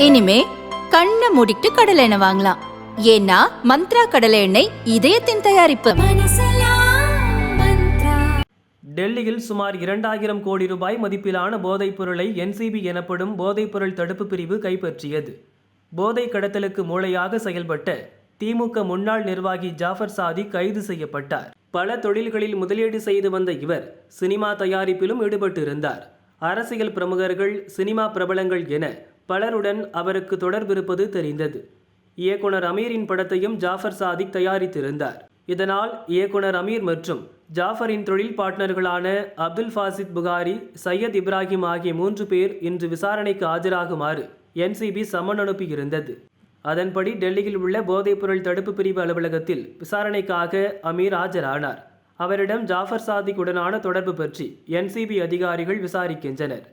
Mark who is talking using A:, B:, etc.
A: இனிமே கண்ணை மூடிட்டு கடலை எண்ணெய் வாங்கலாம். ஏன்னா மந்த்ரா கடலை எண்ணெய் இதயத்தின் தயாரிப்பு.
B: டெல்லியில் சுமார் 2000 கோடி ரூபாய் மதிப்பிலான போதைப் பொருளை NCB எனப்படும் போதைப்பொருள் தடுப்பு பிரிவு கைப்பற்றியது. போதை கடத்தலுக்கு மூளையாக செயல்பட்ட திமுக முன்னாள் நிர்வாகி ஜாஃபர் சாதிக் கைது செய்யப்பட்டார். பல தொழில்களில் முதலீடு செய்து வந்த இவர் சினிமா தயாரிப்பிலும் ஈடுபட்டிருந்தார். அரசியல் பிரமுகர்கள், சினிமா பிரபலங்கள் என பலருடன் அவருக்கு தொடர்பிருப்பது தெரிந்தது. இயக்குனர் அமீரின் படத்தையும் ஜாஃபர் சாதிக் தயாரித்திருந்தார். இதனால் இயக்குனர் அமீர் மற்றும் ஜாஃபரின் தொழில் பார்ட்னர்களான அப்துல் ஃபாசித் புகாரி, சையத் இப்ராஹிம் ஆகிய 3 பேர் இன்று விசாரணைக்கு ஆஜராகுமாறு NCB சம்மன் அனுப்பியிருந்தது. அதன்படி டெல்லியில் உள்ள போதைப்பொருள் தடுப்பு பிரிவு அலுவலகத்தில் விசாரணைக்காக அமீர் ஆஜரானார். அவரிடம் ஜாஃபர் சாதிக் உடனான தொடர்பு பற்றி NCB அதிகாரிகள் விசாரிக்கின்றனர்.